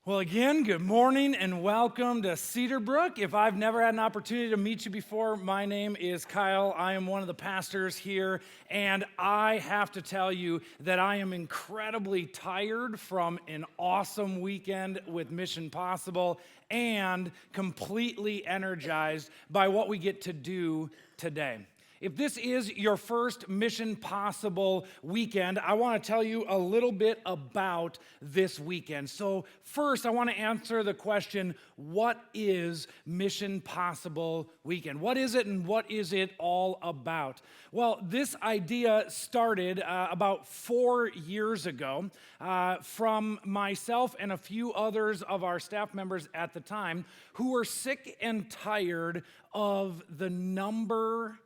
Well, again, good morning and welcome to Cedarbrook. If I've never had an opportunity to meet you before, my name is Kyle. I am one of the pastors here, and I have to tell you that I am incredibly tired from an awesome weekend with Mission Possible and completely energized by what we get to do today. If this is your first Mission Possible weekend, I want to tell you a little bit about this weekend. So first, I want to answer the question, what is Mission Possible weekend? What is it and what is it all about? Well, this idea started about 4 years ago from myself and a few others of our staff members at the time who were sick and tired of the number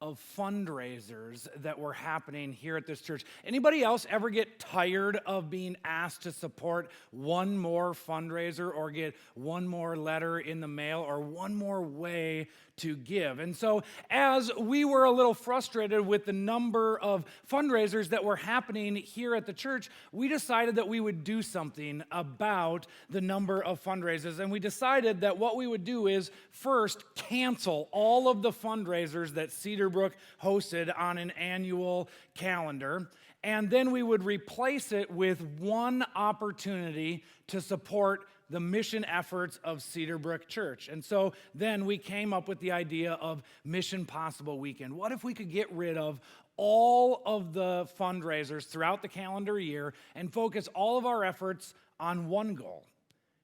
of fundraisers that were happening here at this church. Anybody else ever get tired of being asked to support one more fundraiser or get one more letter in the mail or one more way to give? And so as we were a little frustrated with the number of fundraisers that were happening here at the church, we decided that we would do something about the number of fundraisers. And we decided that what we would do is first cancel all of the fundraisers that Cedarbrook hosted on an annual calendar, and then we would replace it with one opportunity to support the mission efforts of Cedarbrook Church. And so then we came up with the idea of Mission Possible Weekend. What if we could get rid of all of the fundraisers throughout the calendar year and focus all of our efforts on one goal?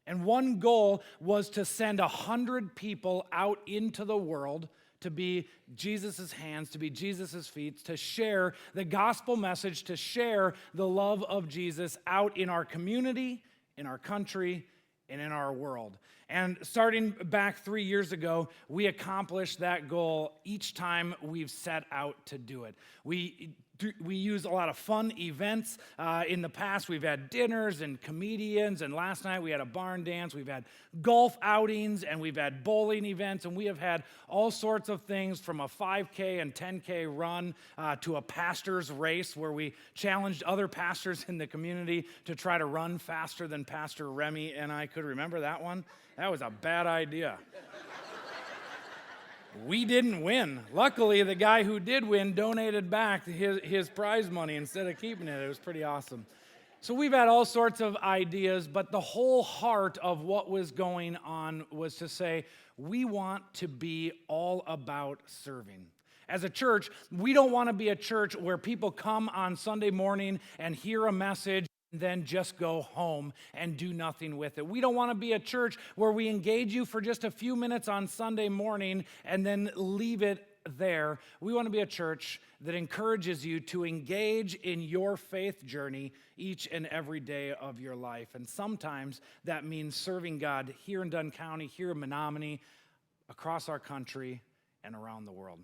And one goal was to send 100 people out into the world to be Jesus' hands, to be Jesus' feet, to share the gospel message, to share the love of Jesus out in our community, in our country, and in our world. And starting back 3 years ago, we accomplished that goal each time we've set out to do it. We use a lot of fun events. In the past, we've had dinners and comedians, and last night we had a barn dance. We've had golf outings, and we've had bowling events, and we have had all sorts of things from a 5K and 10K run to a pastor's race where we challenged other pastors in the community to try to run faster than Pastor Remy and I could. Remember that one? That was a bad idea. We didn't win. Luckily, the guy who did win donated back his prize money instead of keeping it. It was pretty awesome. So we've had all sorts of ideas, but the whole heart of what was going on was to say, we want to be all about serving. As a church, we don't want to be a church where people come on Sunday morning and hear a message, then just go home and do nothing with it. We don't want to be a church where we engage you for just a few minutes on Sunday morning and then leave it there. We want to be a church that encourages you to engage in your faith journey each and every day of your life. And sometimes that means serving God here in Dunn County, here in Menominee, across our country, and around the world.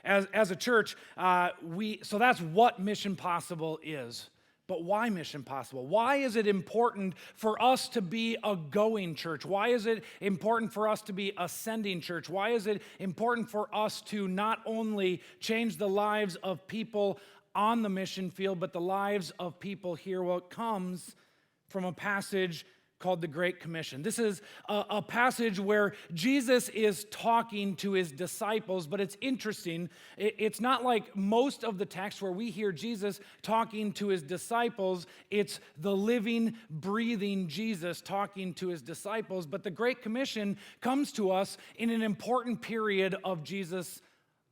As a church, so that's what Mission Possible is. But why Mission Possible? Why is it important for us to be a going church? Why is it important for us to be a sending church? Why is it important for us to not only change the lives of people on the mission field, but the lives of people here? Well, it comes from a passage called the Great Commission. This is a passage where Jesus is talking to his disciples, but it's interesting. It's not like most of the text where we hear Jesus talking to his disciples. It's the living, breathing Jesus talking to his disciples. But the Great Commission comes to us in an important period of Jesus'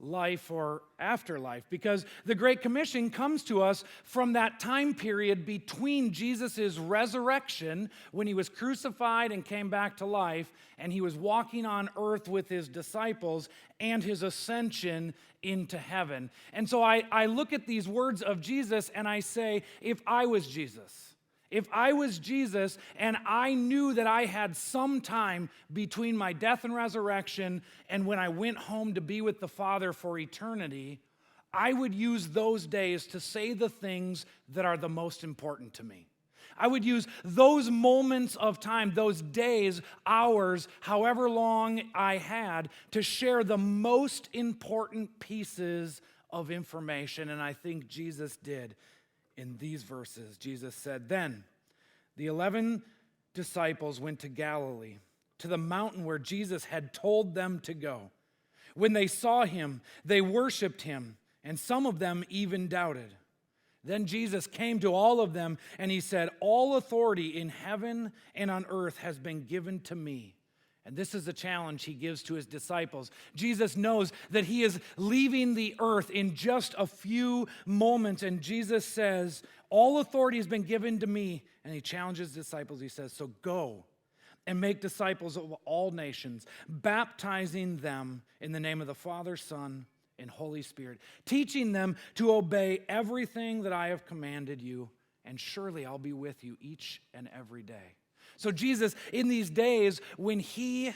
life or afterlife, because the Great Commission comes to us from that time period between Jesus' resurrection, when he was crucified and came back to life, and he was walking on earth with his disciples, and his ascension into heaven. And so I look at these words of Jesus and I say, if I was Jesus and I knew that I had some time between my death and resurrection and when I went home to be with the Father for eternity, I would use those days to say the things that are the most important to me. I would use those moments of time, those days, hours, however long I had, to share the most important pieces of information. And I think Jesus did. In these verses, Jesus said, then the 11 disciples went to Galilee, to the mountain where Jesus had told them to go. When they saw him, they worshiped him, and some of them even doubted. Then Jesus came to all of them, and he said, "All authority in heaven and on earth has been given to me." And this is the challenge he gives to his disciples. Jesus knows that he is leaving the earth in just a few moments, and Jesus says, "All authority has been given to me." And he challenges his disciples. He says, "So go and make disciples of all nations, baptizing them in the name of the Father, Son, and Holy Spirit, teaching them to obey everything that I have commanded you, and surely I'll be with you each and every day." So Jesus, in these days, when he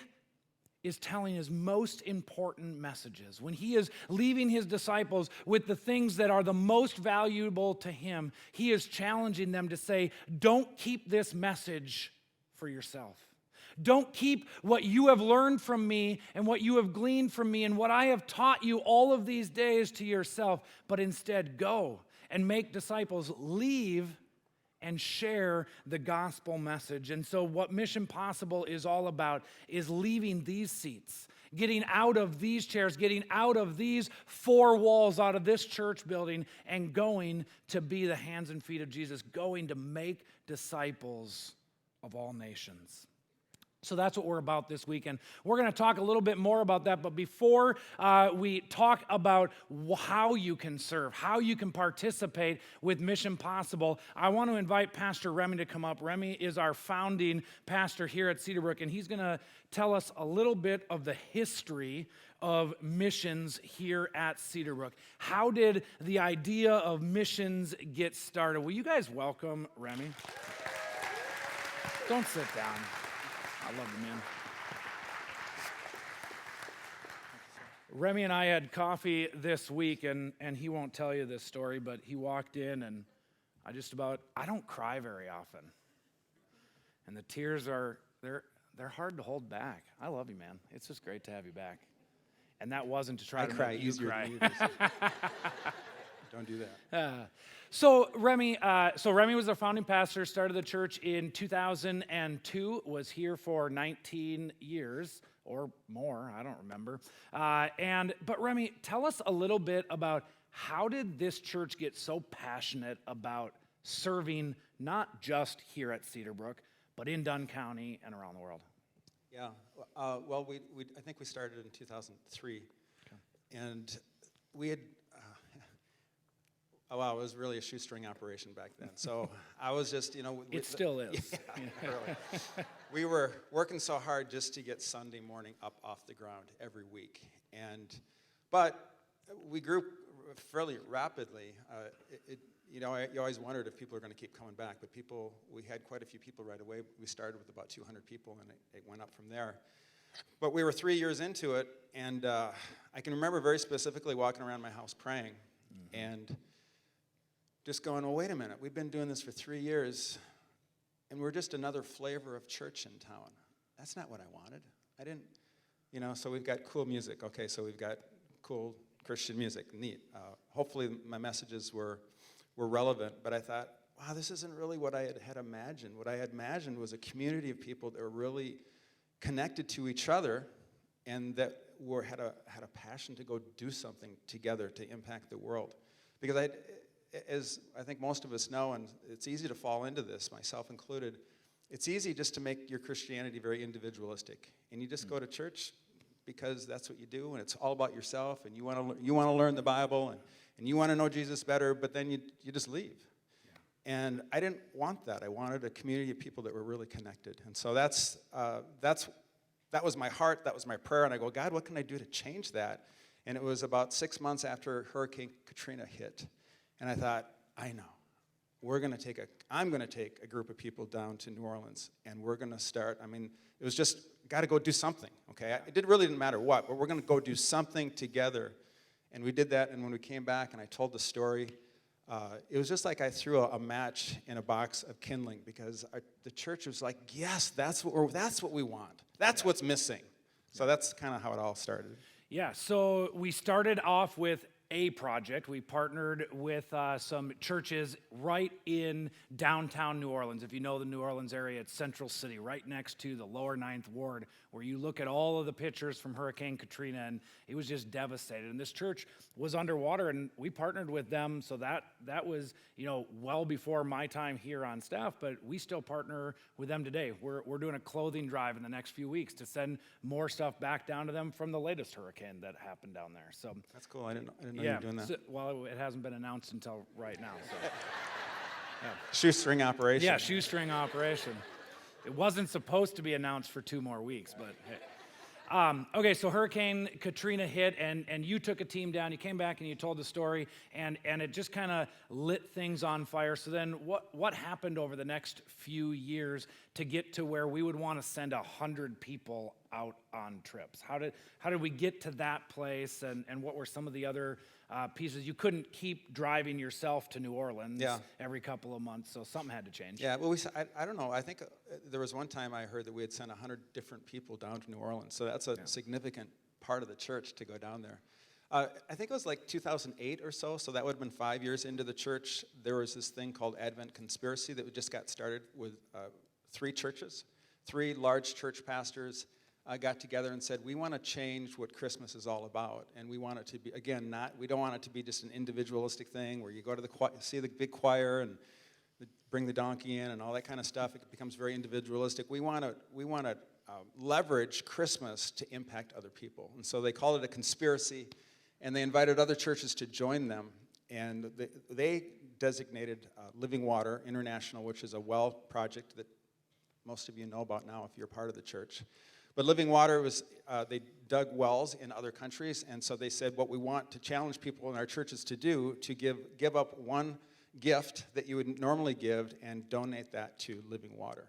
is telling his most important messages, when he is leaving his disciples with the things that are the most valuable to him, he is challenging them to say, don't keep this message for yourself. Don't keep what you have learned from me and what you have gleaned from me and what I have taught you all of these days to yourself, but instead go and make disciples, leave and share the gospel message. And so what Mission Possible is all about is leaving these seats, getting out of these chairs, getting out of these four walls, out of this church building, and going to be the hands and feet of Jesus, going to make disciples of all nations. So that's what we're about this weekend. We're going to talk a little bit more about that, but before we talk about how you can serve, how you can participate with Mission Possible, I want to invite Pastor Remy to come up. Remy is our founding pastor here at Cedarbrook, and he's going to tell us a little bit of the history of missions here at Cedarbrook. How did the idea of missions get started? Will you guys welcome Remy? Don't sit down. I love you, man. Remy and I had coffee this week, and he won't tell you this story, but he walked in, and I don't cry very often. And the tears they're hard to hold back. I love you, man. It's just great to have you back. And that wasn't to try to make you cry. Don't do that. So Remy was our founding pastor, started the church in 2002, was here for 19 years or more, I don't remember. But Remy, tell us a little bit about how did this church get so passionate about serving not just here at Cedarbrook, but in Dunn County and around the world? Yeah, well, I think we started in 2003, and we had, it was really a shoestring operation back then. So I was just, it still is. Yeah, really. We were working so hard just to get Sunday morning up off the ground every week, but we grew fairly rapidly. You always wondered if people are going to keep coming back, but we had quite a few people right away. We started with about 200 people, and it went up from there. But we were 3 years into it, and I can remember very specifically walking around my house praying, and just going, well, wait a minute, we've been doing this for 3 years, and we're just another flavor of church in town. That's not what I wanted. I didn't, so we've got cool music. Okay, so we've got cool Christian music, neat. Hopefully my messages were relevant, but I thought, wow, this isn't really what I had imagined. What I had imagined was a community of people that were really connected to each other and that had a passion to go do something together to impact the world. Because as I think most of us know, and it's easy to fall into this, myself included, it's easy just to make your Christianity very individualistic. And you just go to church because that's what you do, and it's all about yourself, and you want to learn the Bible, and you want to know Jesus better, but then you just leave. Yeah. And I didn't want that. I wanted a community of people that were really connected. And so that was my heart, that was my prayer, and I go, God, what can I do to change that? And it was about 6 months after Hurricane Katrina hit. And I thought, I know. I'm going to take a group of people down to New Orleans, and we're going to start. It was just, got to go do something, okay? It really didn't matter what, but we're going to go do something together. And we did that, and when we came back and I told the story, it was just like I threw a match in a box of kindling, because the church was like, yes, that's what we want. That's what's missing. So that's kind of how it all started. Yeah, so we started off with a project. We partnered with some churches right in downtown New Orleans. If you know the New Orleans area, it's Central City, right next to the lower Ninth Ward, where you look at all of the pictures from Hurricane Katrina, and it was just devastated. And this church was underwater, and we partnered with them, so that was, well before my time here on staff, but we still partner with them today. We're doing a clothing drive in the next few weeks to send more stuff back down to them from the latest hurricane that happened down there. So That's cool. I didn't know you were doing that. Well, it hasn't been announced until right now. So. Yeah. Shoestring operation. Yeah, shoestring operation. It wasn't supposed to be announced for 2 more weeks, but hey. Okay, so Hurricane Katrina hit, and you took a team down. You came back and you told the story, and it just kind of lit things on fire. So then what happened over the next few years to get to where we would want to send 100 people out on trips? How did we get to that place, and what were some of the other pieces? You couldn't keep driving yourself to New Orleans every couple of months, so something had to change. Yeah, well, I don't know. I think there was one time I heard that we had sent 100 different people down to New Orleans, so that's a significant part of the church to go down there. I think it was like 2008 or so that would have been 5 years into the church. There was this thing called Advent Conspiracy that just got started with 3 churches. 3 large church pastors got together and said, we want to change what Christmas is all about, and we want it to be, again, we don't want it to be just an individualistic thing where you go to the see the big choir and bring the donkey in and all that kind of stuff. It becomes very individualistic. We want to leverage Christmas to impact other people, and so they called it a conspiracy, and they invited other churches to join them, and they designated Living Water International, which is a well project that most of you know about now if you're part of the church. But Living Water was, they dug wells in other countries, and so they said what we want to challenge people in our churches to do, to give up one gift that you would normally give and donate that to Living Water.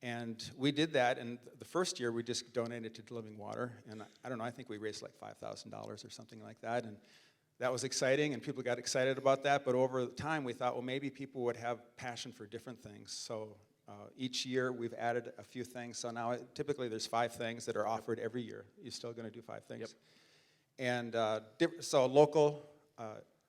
And we did that, and the first year we just donated to Living Water, and I don't know, I think we raised like $5,000 or something like that, and that was exciting, and people got excited about that, but over time we thought, well, maybe people would have passion for different things, so each year we've added a few things, so now typically there's 5 things that are offered every year. You're still going to do 5 things. Yep. And so local,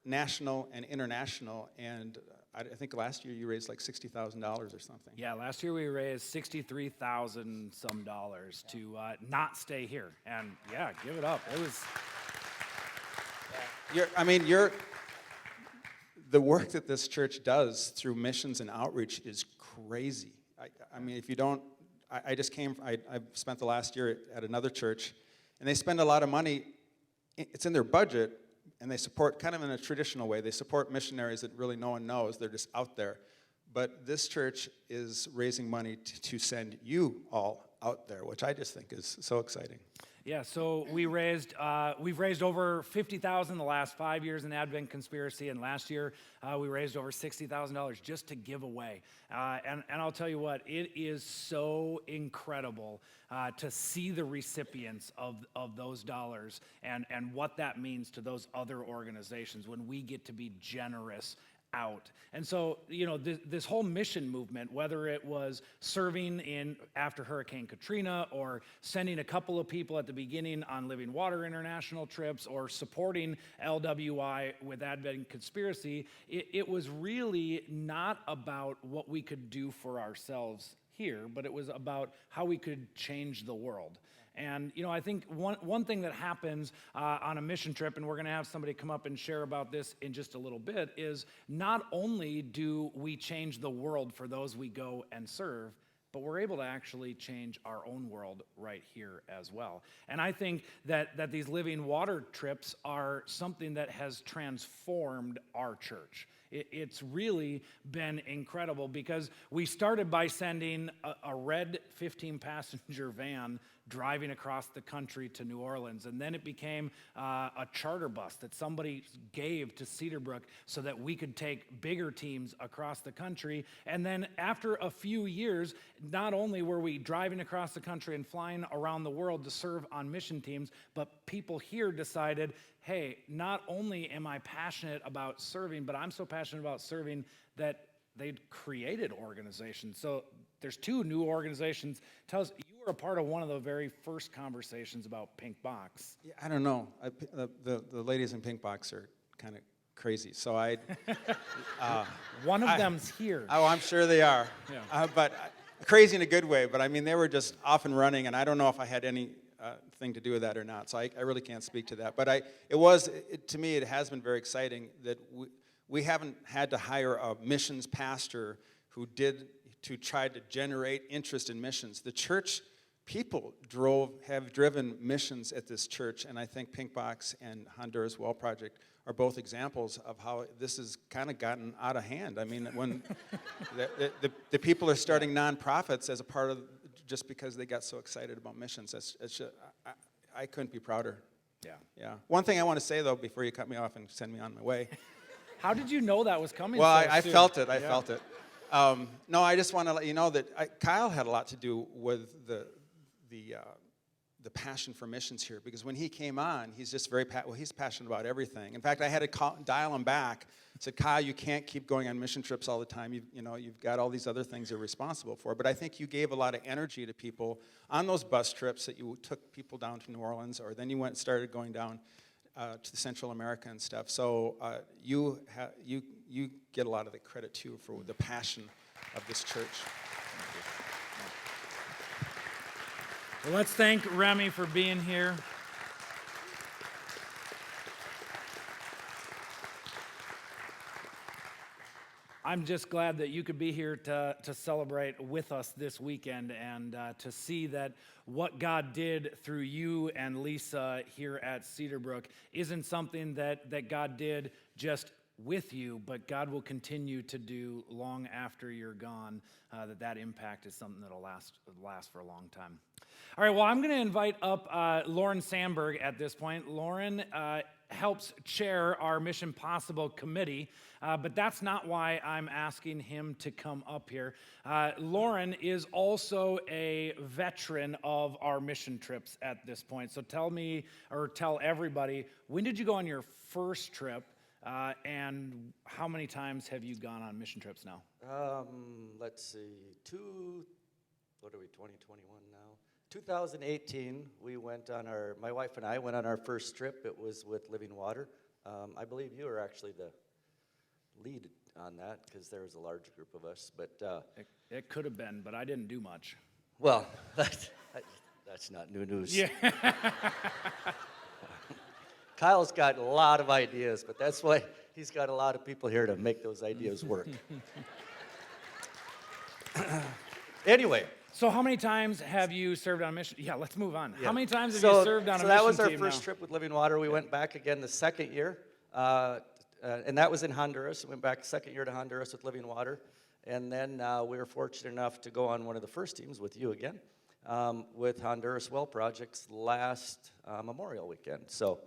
national, and international, and I think last year you raised like $60,000 or something. Yeah, last year we raised $63,000 some dollars to not stay here, and yeah, give it up. It was. The work that this church does through missions and outreach is crazy. I mean, if you don't, I've spent the last year at another church, and they spend a lot of money. It's in their budget, and they support, kind of in a traditional way, they support missionaries that really no one knows. They're just out there. But this church is raising money to send you all out there, which I just think is so exciting. Yeah, so we've raised over $50,000 the last 5 years in Advent Conspiracy, and last year we raised over $60,000 just to give away. And I'll tell you what, it is so incredible to see the recipients of those dollars and what that means to those other organizations when we get to be generous out. And so, this whole mission movement, whether it was serving after Hurricane Katrina, or sending a couple of people at the beginning on Living Water International trips, or supporting LWI with Advent Conspiracy, it was really not about what we could do for ourselves here, but it was about how we could change the world. And, I think one thing that happens on a mission trip, and we're going to have somebody come up and share about this in just a little bit, is not only do we change the world for those we go and serve, but we're able to actually change our own world right here as well. And I think that these Living Water trips are something that has transformed our church. It's really been incredible, because we started by sending a red 15-passenger van driving across the country to New Orleans, and then it became a charter bus that somebody gave to Cedarbrook so that we could take bigger teams across the country. And then after a few years, not only were we driving across the country and flying around the world to serve on mission teams, but people here decided, hey, not only am I passionate about serving, but I'm so passionate about serving that they'd created organizations. So there's two new organizations. Tell us, you were a part of one of the very first conversations about Pink Box. Yeah, I don't know. The ladies in Pink Box are kind of crazy. So One of them's here. Oh, I'm sure they are. Yeah. But crazy in a good way. But I mean, they were just off and running, and I don't know if I had any thing to do with that or not. So I really can't speak to that. But to me, it has been very exciting that we haven't had to hire a missions pastor to try to generate interest in missions. The church people have driven missions at this church, and I think Pink Box and Honduras Well Project are both examples of how this has kind of gotten out of hand. I mean, when the people are starting nonprofits as a part of, just because they got so excited about missions. I couldn't be prouder. Yeah. One thing I want to say, though, before you cut me off and send me on my way. How did you know that was coming? Well, I felt it. I felt it. No, I just want to let you know that Kyle had a lot to do with the passion for missions here, because when he came on, he's just he's passionate about everything. In fact, I had to dial him back. I said, Kyle, you can't keep going on mission trips all the time. You've got all these other things you're responsible for. But I think you gave a lot of energy to people on those bus trips that you took people down to New Orleans, or then you started going down to Central America and stuff. So you get a lot of the credit too for the passion of this church. Well, let's thank Remy for being here. I'm just glad that you could be here to celebrate with us this weekend, and to see that what God did through you and Lisa here at Cedarbrook isn't something that God did just with you, but God will continue to do long after you're gone. That impact is something that'll last for a long time. All right, well, I'm going to invite up Lauren Samberg at this point. Lauren helps chair our Mission Possible committee, but that's not why I'm asking him to come up here. Lauren is also a veteran of our mission trips at this point. So tell everybody, when did you go on your first trip, and how many times have you gone on mission trips now? Let's see, 2021 now? 2018, my wife and I went on our first trip. It was with Living Water. I believe you were actually the lead on that, because there was a large group of us. But it could have been, but I didn't do much. Well, that's not new news. Yeah. Kyle's got a lot of ideas, but that's why he's got a lot of people here to make those ideas work. Anyway. So how many times have you served on a mission? Yeah, let's move on. Yeah. How many times have you served on a mission team? So that was our now? first trip with Living Water. We went back again the second year, and that was in Honduras. We went back second year to Honduras with Living Water. And then we were fortunate enough to go on one of the first teams with you again, with Honduras Well Projects last Memorial Weekend. So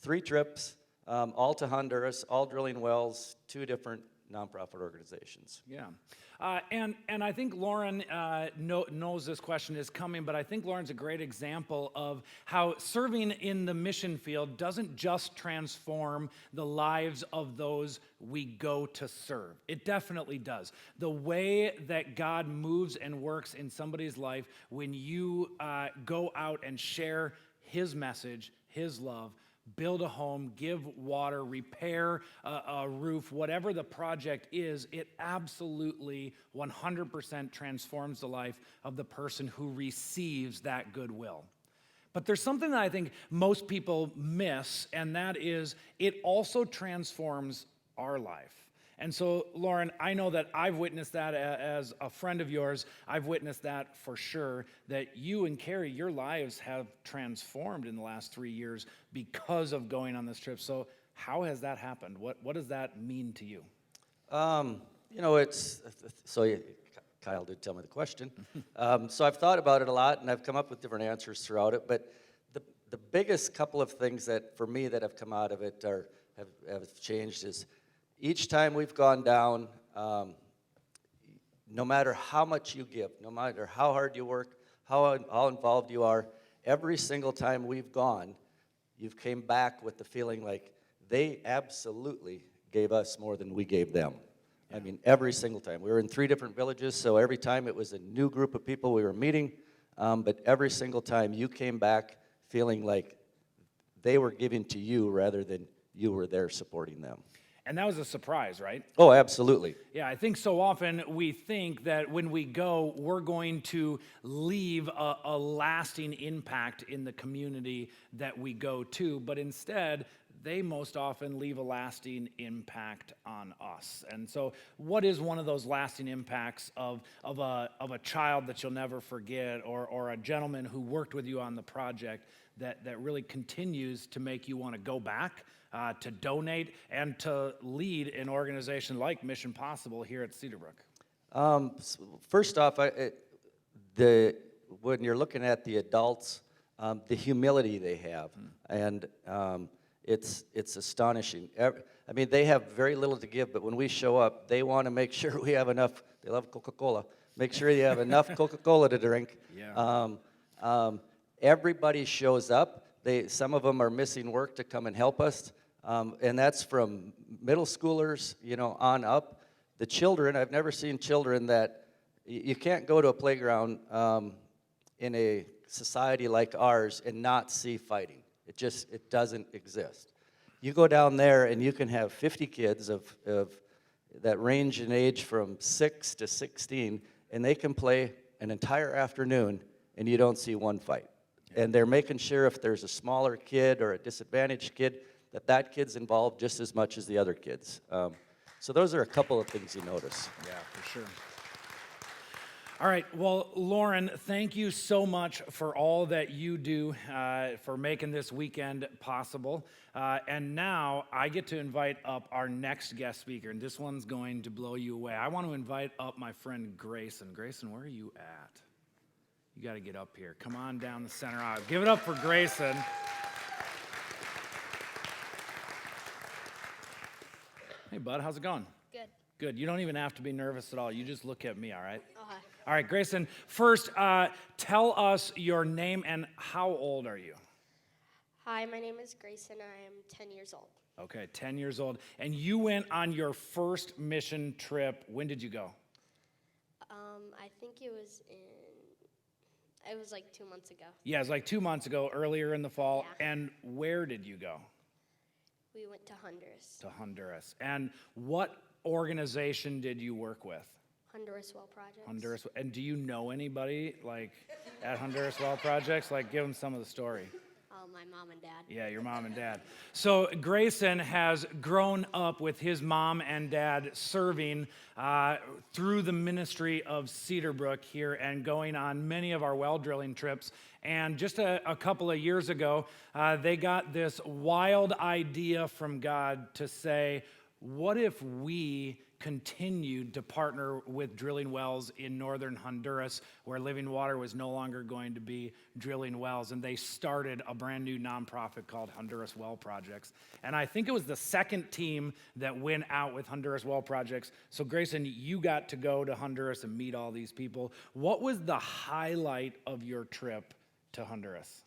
3 trips, all to Honduras, all drilling wells, 2 different nonprofit organizations. Yeah. And I think Lauren knows this question is coming, but I think Lauren's a great example of how serving in the mission field doesn't just transform the lives of those we go to serve. It definitely does. The way that God moves and works in somebody's life when you go out and share His message, His love, build a home, give water, repair a roof, whatever the project is, it absolutely 100% transforms the life of the person who receives that goodwill. But there's something that I think most people miss, and that is it also transforms our life. And so, Lauren, I know that I've witnessed that as a friend of yours. I've witnessed that for sure, that you and Carrie, your lives have transformed in the last 3 years because of going on this trip. So how has that happened? What does that mean to you? Kyle did tell me the question. So I've thought about it a lot, and I've come up with different answers throughout it. But the biggest couple of things that, for me, that have come out of it have changed is, each time we've gone down, no matter how much you give, no matter how hard you work, how involved you are, every single time we've gone, you've came back with the feeling like they absolutely gave us more than we gave them. I mean, every single time. We were in 3 different villages, so every time it was a new group of people we were meeting, but every single time you came back feeling like they were giving to you rather than you were there supporting them. And that was a surprise, right? Oh, absolutely. Yeah, I think so often we think that when we go, we're going to leave a lasting impact in the community that we go to, but instead, they most often leave a lasting impact on us. And so, what is one of those lasting impacts of a child that you'll never forget, or a gentleman who worked with you on the project that really continues to make you want to go back, to donate, and to lead an organization like Mission Possible here at Cedarbrook? First off, when you're looking at the adults, the humility they have, and it's astonishing. I mean, they have very little to give, but when we show up, they want to make sure we have enough. They love Coca-Cola. Make sure you have enough Coca-Cola to drink. Yeah. Everybody shows up. Some of them are missing work to come and help us, and that's from middle schoolers, on up. The children, I've never seen children that you can't go to a playground in a society like ours and not see fighting. It doesn't exist. You go down there and you can have 50 kids that range in age from 6 to 16, and they can play an entire afternoon and you don't see one fight. And they're making sure if there's a smaller kid or a disadvantaged kid, that kid's involved just as much as the other kids. So those are a couple of things you notice. Yeah, for sure. All right, well, Lauren, thank you so much for all that you do for making this weekend possible. And now I get to invite up our next guest speaker, and this one's going to blow you away. I want to invite up my friend Grayson. Grayson, where are you at? You got to get up here. Come on down the center aisle. Give it up for Grayson. Hey, bud, how's it going? Good. Good. You don't even have to be nervous at all. You just look at me, all right? Okay. All right, Grayson, first, tell us your name and how old are you? Hi, my name is Grayson. I am 10 years old. Okay, 10 years old. And you went on your first mission trip. When did you go? I think it was like 2 months ago. Yeah, it was like 2 months ago, earlier in the fall. Yeah. And where did you go? We went to Honduras. To Honduras. And what organization did you work with? Honduras Well Projects. Honduras. And do you know anybody like at Honduras Well Projects? Like, give them some of the story. My mom and dad. Yeah, your mom and dad. So Grayson has grown up with his mom and dad serving through the ministry of Cedarbrook here and going on many of our well drilling trips. And just a couple of years ago, they got this wild idea from God to say, what if we continued to partner with drilling wells in northern Honduras where Living Water was no longer going to be drilling wells, and they started a brand new nonprofit called Honduras Well Projects. And I think it was the second team that went out with Honduras Well Projects. So Grayson, you got to go to Honduras and meet all these people. What was the highlight of your trip to Honduras?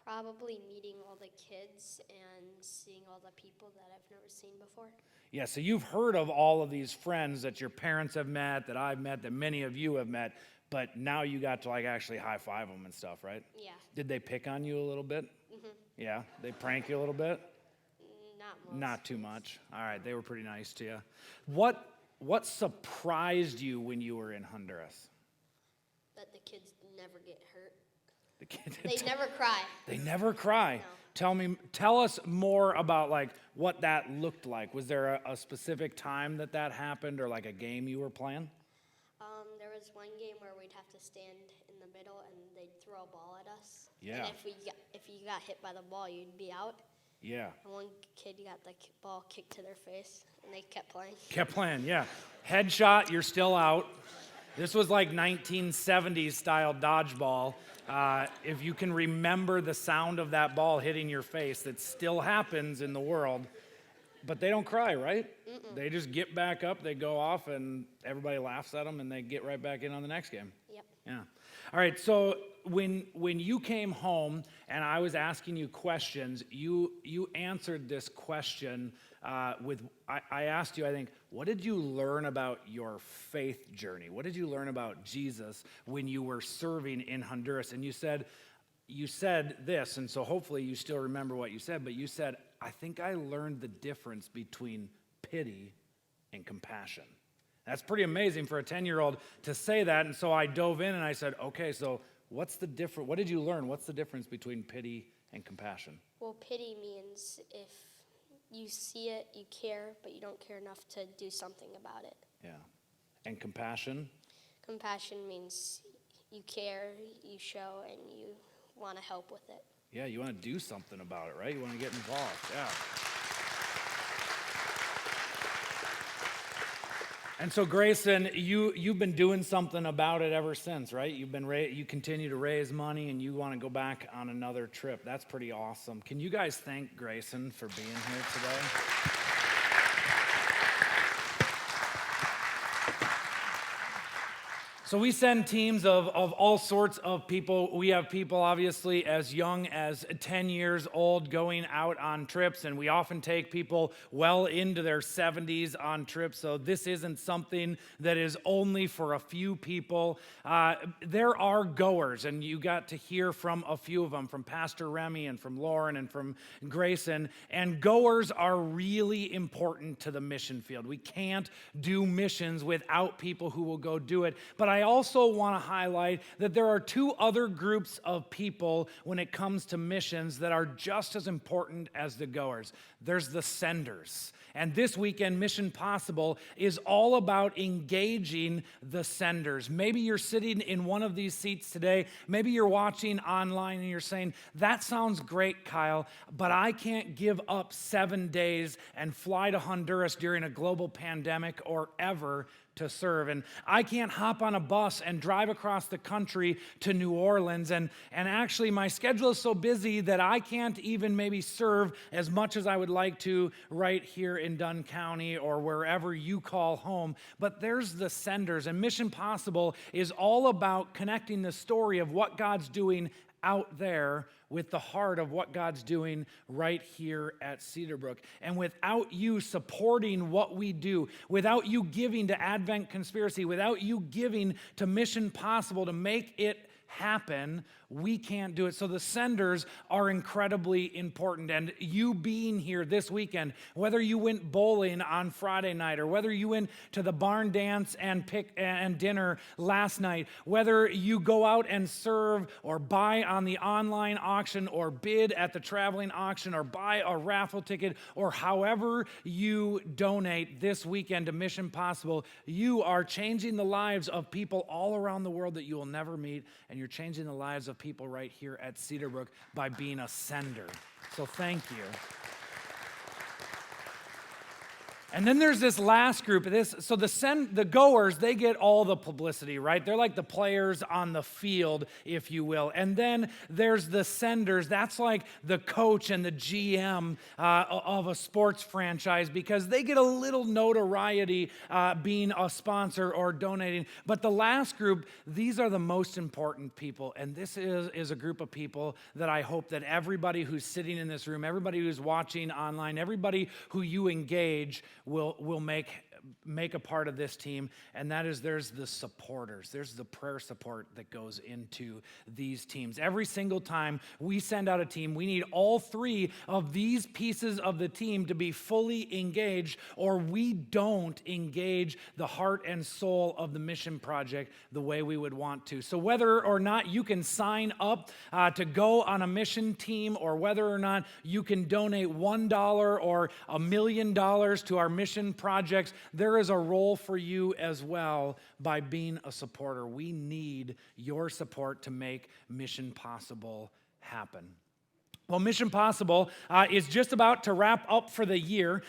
Probably meeting all the kids and seeing all the people that I've never seen before. Yeah, so you've heard of all of these friends that your parents have met, that I've met, that many of you have met, but now you got to like actually high five them and stuff, right? Yeah. Did they pick on you a little bit? Mm-hmm. Yeah, they prank you a little bit? Not most. Not too much. All right, they were pretty nice to you. What surprised you when you were in Honduras? That the kids never get hurt. The kids, They never cry. They never cry. No. Tell us more about like what that looked like. Was there a specific time that happened, or like a game you were playing? There was one game where we'd have to stand in the middle and they'd throw a ball at us. Yeah. And if you got hit by the ball, you'd be out. Yeah. And one kid got the ball kicked to their face, and they kept playing. Kept playing, yeah. Headshot, you're still out. This was like 1970s style dodgeball. If you can remember the sound of that ball hitting your face, that still happens in the world. But they don't cry, right? Mm-mm. They just get back up, they go off, and everybody laughs at them, and they get right back in on the next game. Yep. Yeah. All right, so when you came home and I was asking you questions, you answered this question I asked you, I think, what did you learn about your faith journey? What did you learn about Jesus when you were serving in Honduras? And you said this, and so hopefully you still remember what you said, but you said, I think I learned the difference between pity and compassion. That's pretty amazing for a 10-year-old to say that, and so I dove in and I said, okay, so what's the difference? What did you learn? What's the difference between pity and compassion? Well, pity means if you see it, you care, but you don't care enough to do something about it. Yeah. And compassion? Compassion means you care, you show, and you want to help with it. Yeah, you want to do something about it, right? You want to get involved. Yeah. And so, Grayson, you've been doing something about it ever since, right? You continue to raise money, and you want to go back on another trip. That's pretty awesome. Can you guys thank Grayson for being here today? So we send teams of all sorts of people. We have people, obviously, as young as 10 years old going out on trips, and we often take people well into their 70s on trips, so this isn't something that is only for a few people. There are goers, and you got to hear from a few of them, from Pastor Remy and from Lauren and from Grayson, and goers are really important to the mission field. We can't do missions without people who will go do it, but I also want to highlight that there are two other groups of people when it comes to missions that are just as important as the goers. There's the senders. And this weekend, Mission Possible is all about engaging the senders. Maybe you're sitting in one of these seats today. Maybe you're watching online and you're saying, that sounds great, Kyle, but I can't give up 7 days and fly to Honduras during a global pandemic or ever to serve. And I can't hop on a bus and drive across the country to New Orleans. And actually, my schedule is so busy that I can't even maybe serve as much as I would like to right here in Dunn County or wherever you call home. But there's the senders. And Mission Possible is all about connecting the story of what God's doing out there with the heart of what God's doing right here at Cedarbrook. And without you supporting what we do, without you giving to Advent Conspiracy, without you giving to Mission Possible to make it happen, we can't do it. So the senders are incredibly important. And you being here this weekend, whether you went bowling on Friday night or whether you went to the barn dance and dinner last night, whether you go out and serve or buy on the online auction or bid at the traveling auction or buy a raffle ticket or however you donate this weekend to Mission Possible, you are changing the lives of people all around the world that you will never meet, and you're changing the lives of people right here at Cedarbrook by being a sender. So thank you. And then there's this last group. So the goers, they get all the publicity, right? They're like the players on the field, if you will. And then there's the senders. That's like the coach and the GM of a sports franchise because they get a little notoriety being a sponsor or donating. But the last group, these are the most important people. And this is a group of people that I hope that everybody who's sitting in this room, everybody who's watching online, everybody who you engage will make a part of this team, and that is there's the supporters. There's the prayer support that goes into these teams. Every single time we send out a team, we need all three of these pieces of the team to be fully engaged, or we don't engage the heart and soul of the mission project the way we would want to. So whether or not you can sign up to go on a mission team, or whether or not you can donate $1 or $1 million to our mission projects, there is a role for you as well by being a supporter. We need your support to make Mission Possible happen. Well, Mission Possible is just about to wrap up for the year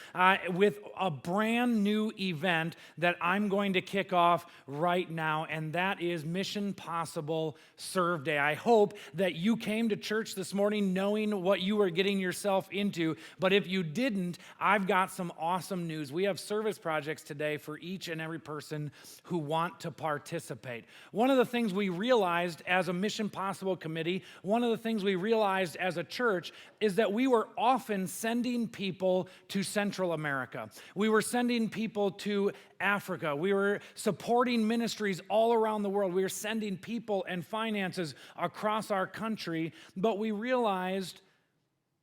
with a brand new event that I'm going to kick off right now, and that is Mission Possible Serve Day. I hope that you came to church this morning knowing what you were getting yourself into, but if you didn't, I've got some awesome news. We have service projects today for each and every person who want to participate. One of the things we realized as a Mission Possible committee, one of the things we realized as a church is that we were often sending people to Central America. We were sending people to Africa. We were supporting ministries all around the world. We were sending people and finances across our country, but we realized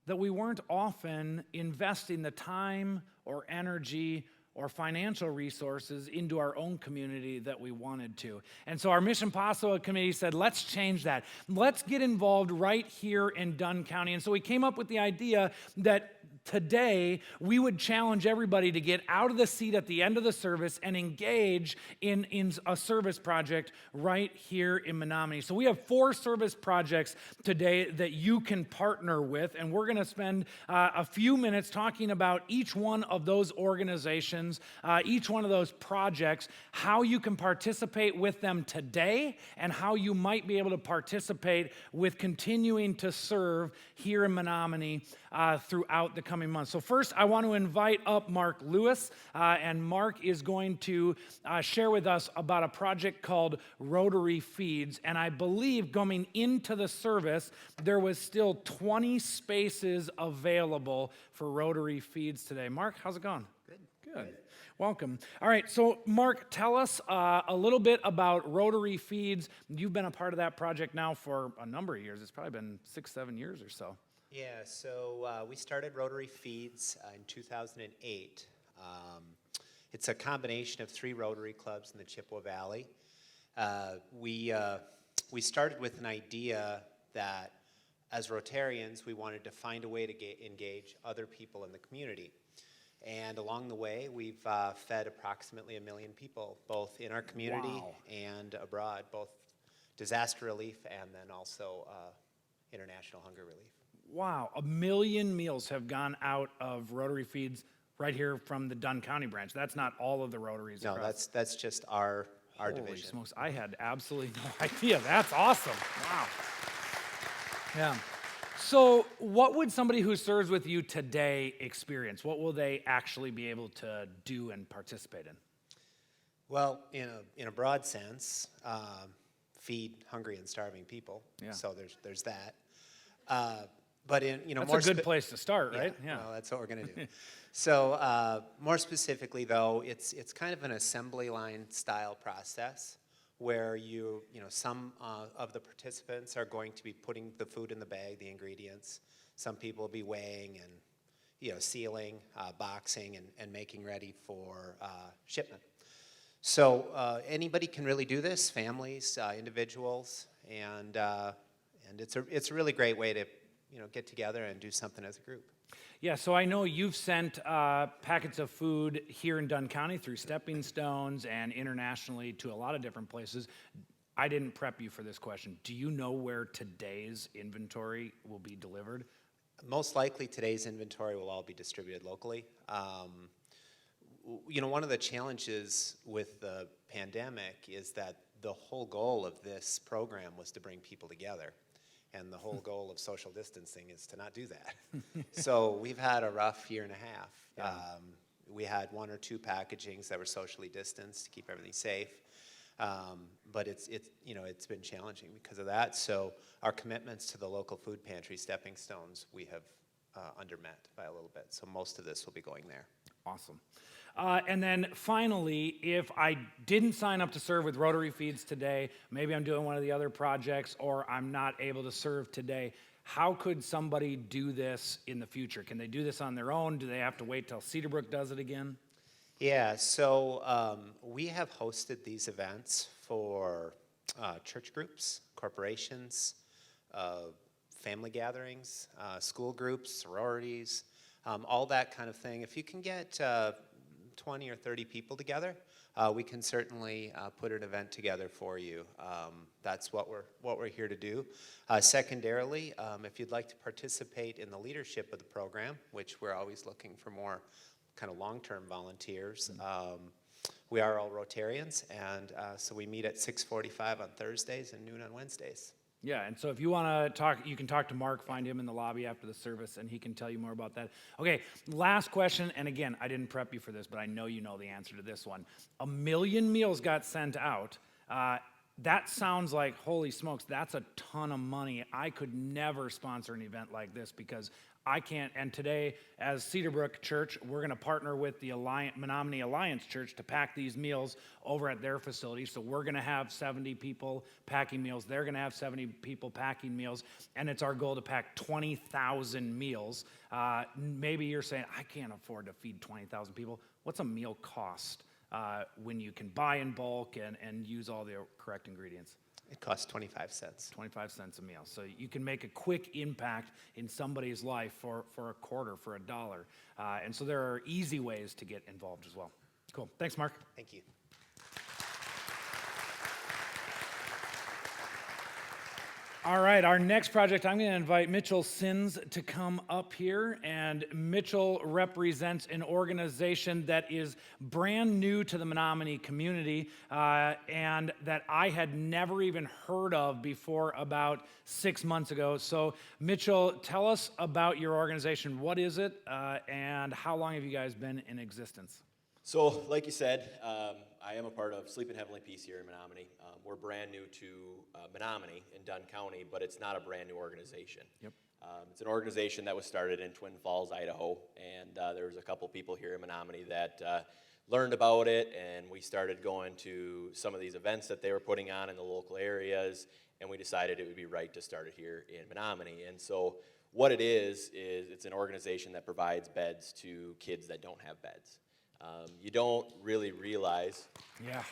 that we weren't often investing the time or energy or financial resources into our own community that we wanted to. And so our Mission Possible committee said, let's change that. Let's get involved right here in Dunn County. And so we came up with the idea that today we would challenge everybody to get out of the seat at the end of the service and engage in a service project right here in Menominee. So we have 4 service projects today that you can partner with, and we're going to spend a few minutes talking about each one of those organizations, each one of those projects, how you can participate with them today, and how you might be able to participate with continuing to serve here in Menominee throughout the coming months. So first, I want to invite up Mark Lewis, and Mark is going to share with us about a project called Rotary Feeds. And I believe going into the service, there was still 20 spaces available for Rotary Feeds today. Mark, how's it going? Good. Welcome. All right, so Mark, tell us a little bit about Rotary Feeds. You've been a part of that project now for a number of years. It's probably been 6-7 years or so. Yeah, so we started Rotary Feeds in 2008. It's a combination of 3 Rotary clubs in the Chippewa Valley. We started with an idea that as Rotarians, we wanted to find a way to engage other people in the community. And along the way, we've fed approximately 1 million people, both in our community and abroad, both disaster relief and then also international hunger relief. Wow, 1 million meals have gone out of Rotary Feeds right here from the Dunn County branch. That's not all of the Rotaries. No, across. that's just our Holy division. smokes, I had absolutely no idea. That's awesome. Wow. Yeah. So what would somebody who serves with you today experience? What will they actually be able to do and participate in? Well, in a broad sense, feed hungry and starving people. Yeah. So there's that. But in That's more a good place to start, right? Yeah. Well, that's what we're going to do. So more specifically, though, it's kind of an assembly line style process where some of the participants are going to be putting the food in the bag, the ingredients. Some people will be weighing and sealing, boxing, and making ready for shipment. So anybody can really do this, families, individuals, and it's a really great way to get together and do something as a group. Yeah, so I know you've sent packets of food here in Dunn County through Stepping Stones and internationally to a lot of different places. I didn't prep you for this question. Do you know where today's inventory will be delivered? Most likely today's inventory will all be distributed locally. One of the challenges with the pandemic is that the whole goal of this program was to bring people together. And the whole goal of social distancing is to not do that. So we've had a rough year and a half. Yeah. We had 1 or 2 packagings that were socially distanced to keep everything safe. But it's been challenging because of that. So our commitments to the local food pantry, Stepping Stones, we have undermet by a little bit. So most of this will be going there. Awesome. And then finally, if I didn't sign up to serve with Rotary Feeds today, maybe I'm doing one of the other projects, or I'm not able to serve today, how could somebody do this in the future? Can they do this on their own? Do they have to wait till Cedarbrook does it again? Yeah, so we have hosted these events for church groups, corporations, family gatherings, school groups, sororities, all that kind of thing. If you can get 20 or 30 people together, we can certainly put an event together for you. That's what we're here to do. Secondarily, if you'd like to participate in the leadership of the program, which we're always looking for more kind of long-term volunteers, we are all Rotarians, and so we meet at 6:45 on Thursdays and noon on Wednesdays. Yeah, and so if you want to talk, you can talk to Mark, find him in the lobby after the service, and he can tell you more about that. Okay, last question, and again, I didn't prep you for this, but I know you know the answer to this one. 1 million meals got sent out. That sounds like, holy smokes, that's a ton of money. I could never sponsor an event like this because I can't. And today, as Cedarbrook Church, we're going to partner with the Menominee Alliance Church to pack these meals over at their facility. So we're going to have 70 people packing meals. They're going to have 70 people packing meals. And it's our goal to pack 20,000 meals. Maybe you're saying, I can't afford to feed 20,000 people. What's a meal cost when you can buy in bulk and use all the correct ingredients? It costs 25 cents. 25 cents a meal. So you can make a quick impact in somebody's life for a quarter, for $1. And so there are easy ways to get involved as well. Cool. Thanks, Mark. Thank you. All right, our next project, I'm going to invite Mitchell Sins to come up here. And Mitchell represents an organization that is brand new to the Menominee community and that I had never even heard of before about 6 months ago. So, Mitchell, tell us about your organization. What is it, and how long have you guys been in existence? So, like you said, I am a part of Sleep in Heavenly Peace here in Menominee. We're brand new to Menominee in Dunn County, but it's not a brand new organization. Yep. It's an organization that was started in Twin Falls, Idaho, and there was a couple people here in Menominee that learned about it, and we started going to some of these events that they were putting on in the local areas, and we decided it would be right to start it here in Menominee. And so what it is it's an organization that provides beds to kids that don't have beds. You don't really realize. Yeah.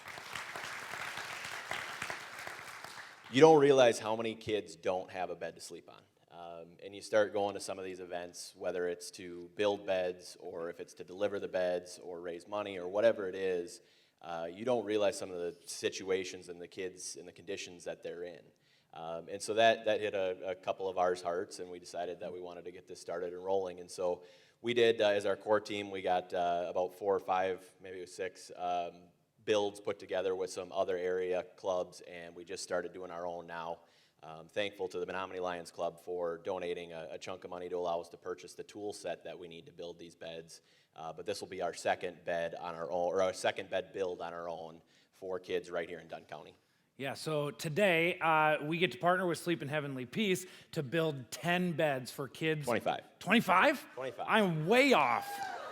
You don't realize how many kids don't have a bed to sleep on. And you start going to some of these events, whether it's to build beds or if it's to deliver the beds or raise money or whatever it is, you don't realize some of the situations and the kids and the conditions that they're in. And so that hit a couple of our hearts, and we decided that we wanted to get this started and rolling. And so we did, as our core team, we got about 4 or 5, maybe it was 6 builds put together with some other area clubs, and we just started doing our own now. Thankful to the Menominee Lions Club for donating a chunk of money to allow us to purchase the tool set that we need to build these beds. But this will be our second bed on our own, or our second bed build on our own for kids right here in Dunn County. Yeah, so today we get to partner with Sleep in Heavenly Peace to build 10 beds for kids. 25. 25? 25. I'm way off.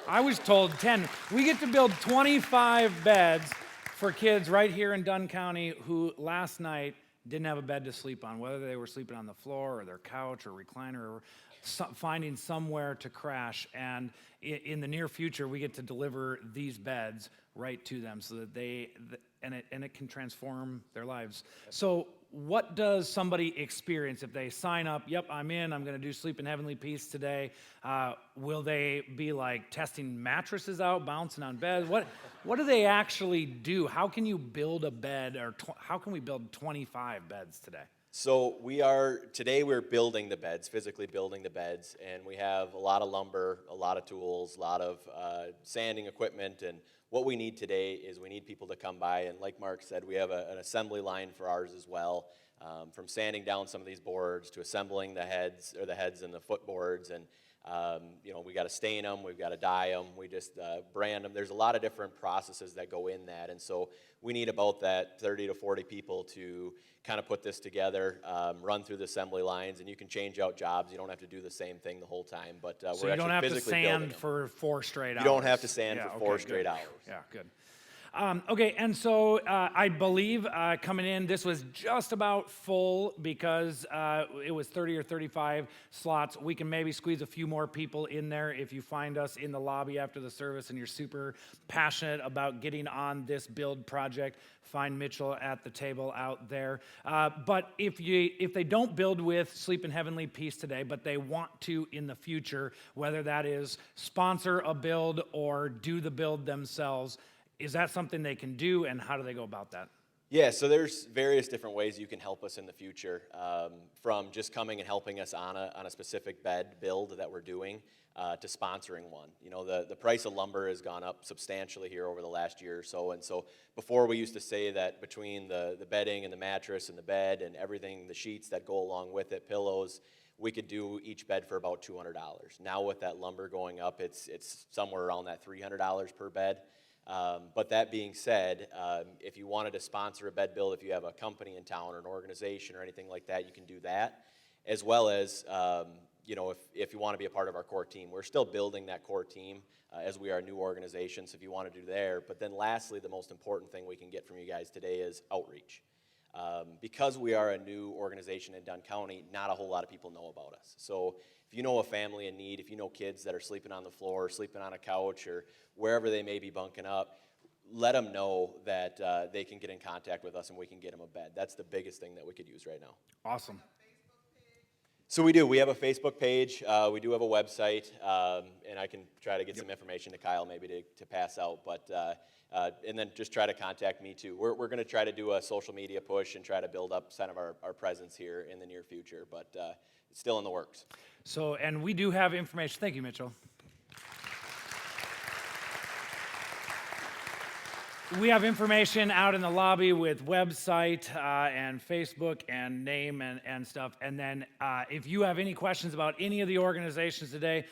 I was told 10. We get to build 25 beds for kids right here in Dunn County who last night didn't have a bed to sleep on, whether they were sleeping on the floor or their couch or recliner or finding somewhere to crash. And in the near future, we get to deliver these beds right to them so that it can transform their lives. So what does somebody experience if they sign up? Yep, I'm in. I'm going to do Sleep in Heavenly Peace today. Will they be like testing mattresses out, bouncing on beds? What do they actually do? How can you build a bed, or how can we build 25 beds today? So today we're building the beds, physically building the beds, and we have a lot of lumber, a lot of tools, a lot of sanding equipment, and what we need today is we need people to come by, and like Mark said, we have an assembly line for ours as well, from sanding down some of these boards to assembling the heads and the footboards, and we got to stain them, we've got to dye them, we just brand them. There's a lot of different processes that go in that, and so we need about that 30 to 40 people to kind of put this together, run through the assembly lines, and you can change out jobs. You don't have to do the same thing the whole time, but so we're you don't actually have to physically building sand them. for 4 straight hours. You don't have to sand for 4 okay, straight good. hours. Yeah, good. Okay, and so I believe coming in, this was just about full because it was 30 or 35 slots. We can maybe squeeze a few more people in there if you find us in the lobby after the service and you're super passionate about getting on this build project. Find Mitchell at the table out there. But if they don't build with Sleep in Heavenly Peace today, but they want to in the future, whether that is sponsor a build or do the build themselves, is that something they can do, and how do they go about that? Yeah, so there's various different ways you can help us in the future, from just coming and helping us on a specific bed build that we're doing, to sponsoring one. You know, the price of lumber has gone up substantially here over the last year or so, and so before we used to say that between the bedding and the mattress and the bed and everything, the sheets that go along with it, pillows, we could do each bed for about $200. Now with that lumber going up, it's somewhere around that $300 per bed. But that being said, if you wanted to sponsor a bed build, if you have a company in town or an organization or anything like that, you can do that. As well as, you know, if you want to be a part of our core team, we're still building that core team as we are a new organization, so if you want to do there. But then lastly, the most important thing we can get from you guys today is outreach. Because we are a new organization in Dunn County, not a whole lot of people know about us. So if you know a family in need, if you know kids that are sleeping on the floor, sleeping on a couch, or wherever they may be bunking up, let them know that they can get in contact with us and we can get them a bed. That's the biggest thing that we could use right now. Awesome. So we do. We have a Facebook page. We do have a website, and I can try to get some information to Kyle maybe to pass out. But and then just try to contact me too. We're going to try to do a social media push and try to build up kind of our presence here in the near future. But it's still in the works. So, and we do have information. Thank you, Mitchell. We have information out in the lobby with website and Facebook and name and stuff. And then if you have any questions about any of the organizations today,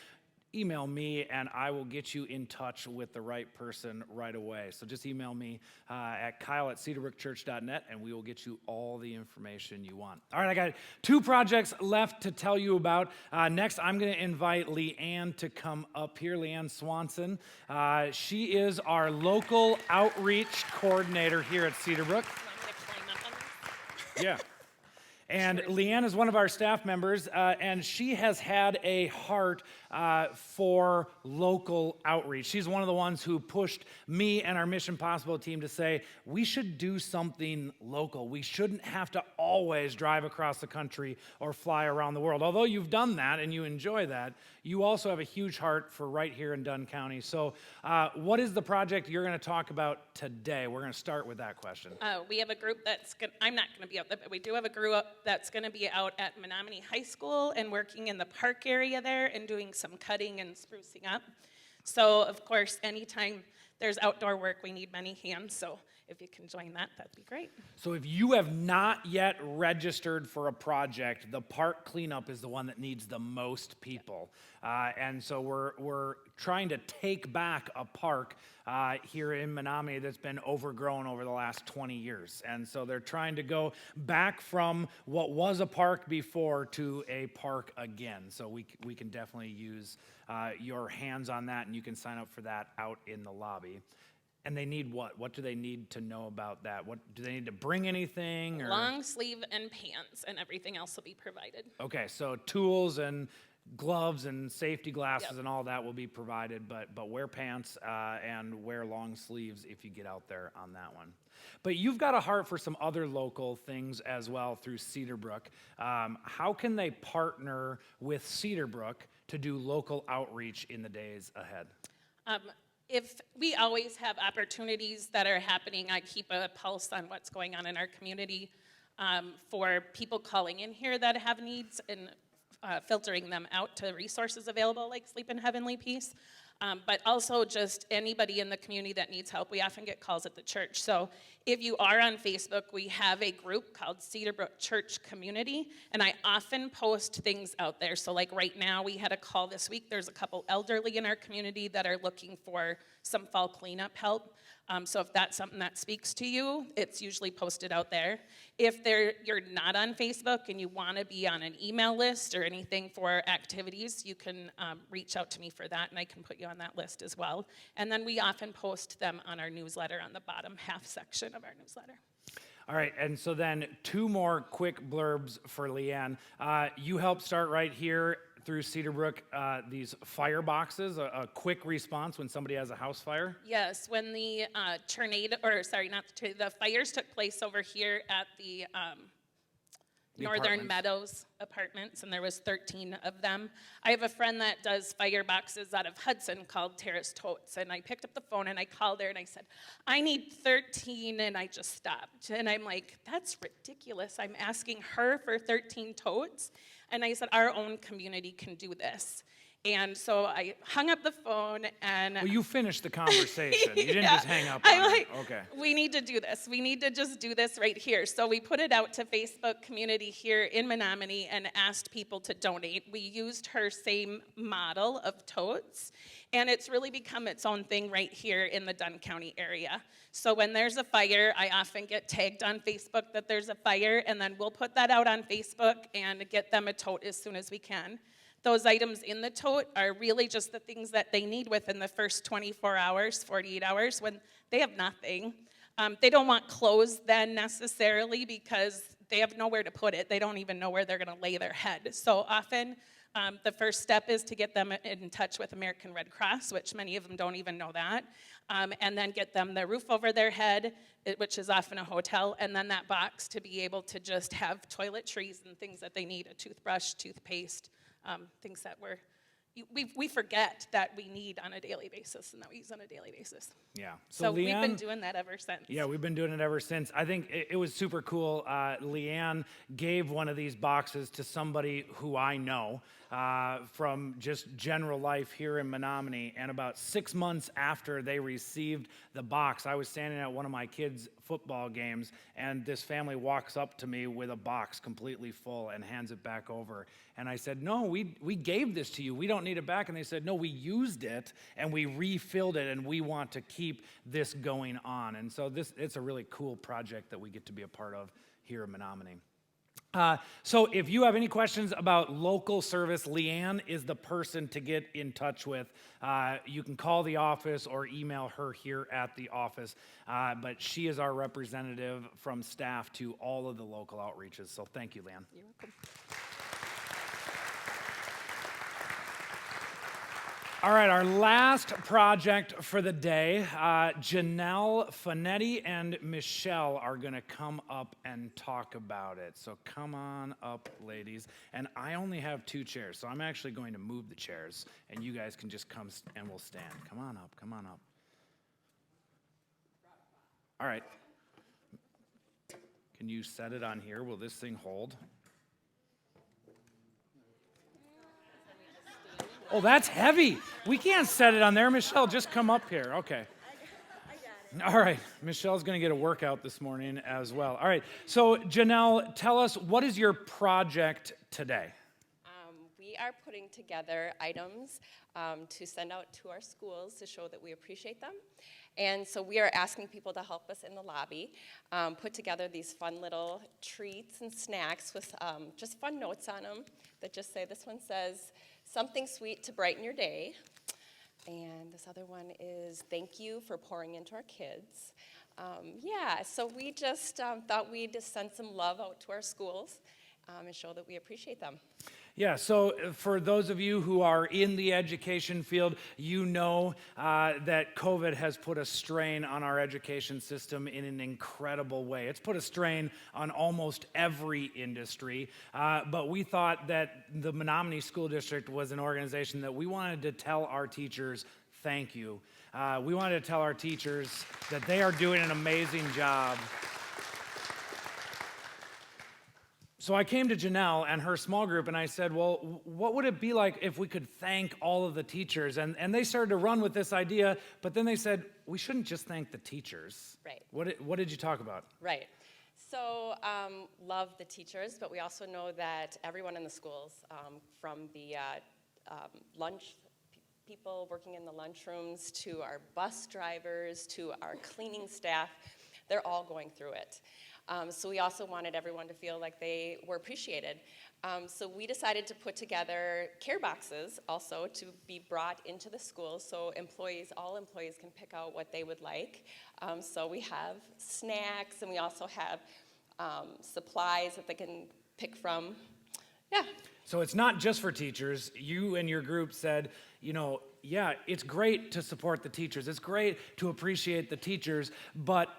email me and I will get you in touch with the right person right away. So just email me at kyle@cedarbrookchurch.net and we will get you all the information you want. All right, I got 2 projects left to tell you about. Next, I'm going to invite Leanne to come up here, Leanne Swanson. She is our local outreach coordinator here at Cedarbrook. Yeah. And Leanne is one of our staff members, and she has had a heart for local outreach. She's one of the ones who pushed me and our Mission Possible team to say, we should do something local. We shouldn't have to always drive across the country or fly around the world. Although you've done that and you enjoy that, you also have a huge heart for right here in Dunn County. So what is the project you're going to talk about today? We're going to start with that question. We have a group I'm not going to be out there, but we do have a group that's going to be out at Menominee High School and working in the park area there and doing some cutting and sprucing up. So, of course, anytime there's outdoor work, we need many hands. So if you can join that, that'd be great. So if you have not yet registered for a project, the park cleanup is the one that needs the most people. And so we're trying to take back a park here in Menominee that's been overgrown over the last 20 years. And so they're trying to go back from what was a park before to a park again. So we can definitely use your hands on that, and you can sign up for that out in the lobby. And they need what? What do they need to know about that? What do they need to bring anything? Or? Long sleeve and pants, and everything else will be provided. Okay, so tools and gloves and safety glasses Yep. and all that will be provided, but wear pants and wear long sleeves if you get out there on that one. But you've got a heart for some other local things as well through Cedarbrook. How can they partner with Cedarbrook to do local outreach in the days ahead? If we always have opportunities that are happening, I keep a pulse on what's going on in our community for people calling in here that have needs and filtering them out to resources available like Sleep in Heavenly Peace. But also just anybody in the community that needs help. We often get calls at the church. So if you are on Facebook, we have a group called Cedarbrook Church Community, and I often post things out there. So like right now, we had a call this week. There's a couple elderly in our community that are looking for some fall cleanup help. So if that's something that speaks to you, it's usually posted out there. If you're not on Facebook and you want to be on an email list or anything for activities, you can reach out to me for that, and I can put you on that list as well. And then we often post them on our newsletter on the bottom half section of our newsletter. All right, and so then 2 more quick blurbs for Leanne. You helped start right here through Cedarbrook these fire boxes, a quick response when somebody has a house fire. Yes, when the the fires took place over here at the Northern apartments. Meadows apartments, and there was 13 of them. I have a friend that does fire boxes out of Hudson called Terrace Totes, and I picked up the phone and I called her and I said, I need 13, and I just stopped. And I'm like, that's ridiculous. I'm asking her for 13 totes. And I said, our own community can do this. And so I hung up the phone and Well, you finished the conversation. You didn't Yeah. just hang up I'm on like, it. Okay. we need to do this. We need to just do this right here. So we put it out to Facebook community here in Menominee and asked people to donate. We used her same model of totes, and it's really become its own thing right here in the Dunn County area. So when there's a fire, I often get tagged on Facebook that there's a fire, and then we'll put that out on Facebook and get them a tote as soon as we can. Those items in the tote are really just the things that they need within the first 24 hours, 48 hours, when they have nothing. They don't want clothes then necessarily because they have nowhere to put it. They don't even know where they're going to lay their head. So often, the first step is to get them in touch with American Red Cross, which many of them don't even know that, and then get them the roof over their head, which is often a hotel, and then that box to be able to just have toiletries and things that they need, a toothbrush, toothpaste, things that we forget that we need on a daily basis and that we use on a daily basis. Yeah. So we've been Leanne- doing that ever since. Yeah, we've been doing it ever since. I think it was super cool. Leanne gave one of these boxes to somebody who I know from just general life here in Menominee. And about 6 months after they received the box, I was standing at one of my kids' football games, and this family walks up to me with a box completely full and hands it back over. And I said, no, we gave this to you. We don't need it back. And they said, no, we used it and we refilled it, and we want to keep this going on. And so it's a really cool project that we get to be a part of here in Menominee. So if you have any questions about local service, Leanne is the person to get in touch with. You can call the office or email her here at the office, but she is our representative from staff to all of the local outreaches. So thank you, Leanne. You're welcome. All right, our last project for the day, Janelle Fanetti and Michelle are going to come up and talk about it. So come on up, ladies. And I only have 2 chairs, so I'm actually going to move the chairs, and you guys can just come and we'll stand. Come on up, come on up. All right. Can you set it on here? Will this thing hold? Oh, that's heavy. We can't set it on there. Michelle, just come up here. Okay. I got it. All right. Michelle's going to get a workout this morning as well. All right. So, Janelle, tell us, what is your project today? We are putting together items to send out to our schools to show that we appreciate them. And so we are asking people to help us in the lobby put together these fun little treats and snacks with just fun notes on them that just say, this one says, something sweet to brighten your day. And this other one is, thank you for pouring into our kids. So we just thought we'd just send some love out to our schools and show that we appreciate them. Yeah, so for those of you who are in the education field, you know that COVID has put a strain on our education system in an incredible way. It's put a strain on almost every industry, but we thought that the Menominee School District was an organization that we wanted to tell our teachers thank you. We wanted to tell our teachers that they are doing an amazing job. So I came to Janelle and her small group and I said, well, what would it be like if we could thank all of the teachers? And they started to run with this idea, but then they said, we shouldn't just thank the teachers. Right. What did you talk about? Right. So love the teachers, but we also know that everyone in the schools, from the lunch people working in the lunchrooms to our bus drivers to our cleaning staff, they're all going through it. So we also wanted everyone to feel like they were appreciated. So we decided to put together care boxes also to be brought into the schools so all employees can pick out what they would like. So we have snacks and we also have supplies that they can pick from. Yeah. So it's not just for teachers. You and your group said, yeah, it's great to support the teachers. It's great to appreciate the teachers, but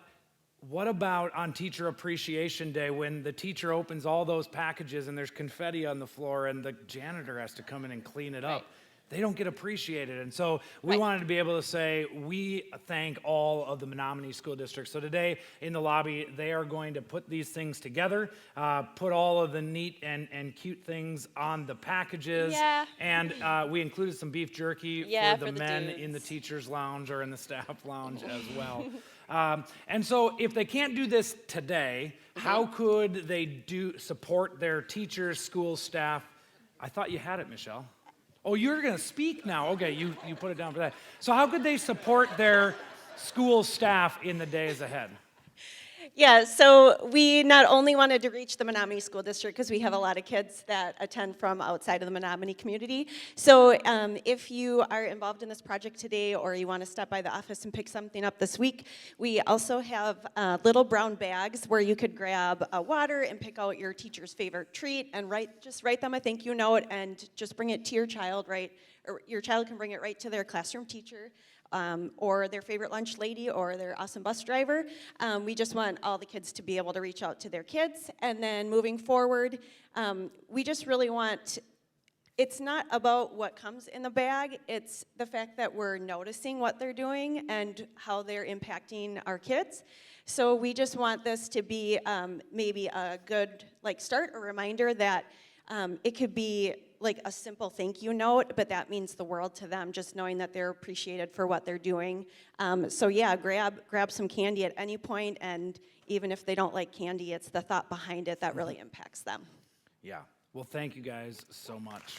What about on Teacher Appreciation Day when the teacher opens all those packages and there's confetti on the floor and the janitor has to come in and clean it up? Right. They don't get appreciated. And so we Right. wanted to be able to say, we thank all of the Menominee school districts. So today in the lobby, they are going to put these things together, put all of the neat and cute things on the packages. Yeah. And we included some beef jerky Yeah, for the for the men in the dudes. teacher's lounge or in the staff lounge as well. And so if they can't do this today, how could they support their teachers, school staff? I thought you had it, Michelle. Oh, you're going to speak now. Okay, you put it down for that. So how could they support their school staff in the days ahead? Yeah, so we not only wanted to reach the Menominee School District because we have a lot of kids that attend from outside of the Menominee community. So if you are involved in this project today or you want to stop by the office and pick something up this week, we also have little brown bags where you could grab water and pick out your teacher's favorite treat and just write them a thank you note and just bring it to your child, right? Or your child can bring it right to their classroom teacher. Or their favorite lunch lady or their awesome bus driver. We just want all the kids to be able to reach out to their kids. And then moving forward, we just really want, it's not about what comes in the bag, it's the fact that we're noticing what they're doing and how they're impacting our kids. So we just want this to be maybe a good start, a reminder that it could be like a simple thank you note, but that means the world to them, just knowing that they're appreciated for what they're doing. So yeah, grab some candy at any point, and even if they don't like candy, it's the thought behind it that really impacts them. Yeah. Well, thank you guys so much.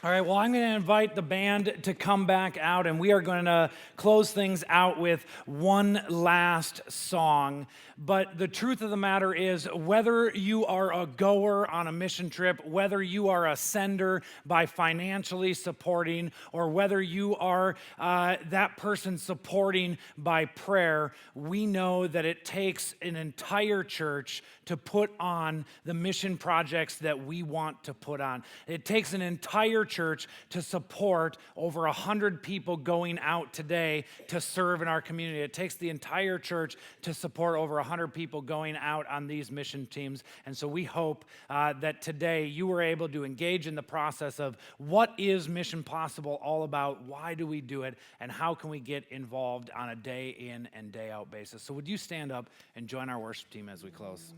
All right, well, I'm going to invite the band to come back out, and we are going to close things out with one last song. But the truth of the matter is, whether you are a goer on a mission trip, whether you are a sender by financially supporting, or whether you are that person supporting by prayer, we know that it takes an entire church to put on the mission projects that we want to put on. It takes an entire church to support over 100 people going out today to serve in our community. It takes the entire church to support over 100 people going out on these mission teams. And so we hope that today you were able to engage in the process of what is Mission Possible all about, why do we do it, and how can we get involved on a day in and day out basis. So would you stand up and join our worship team as we close?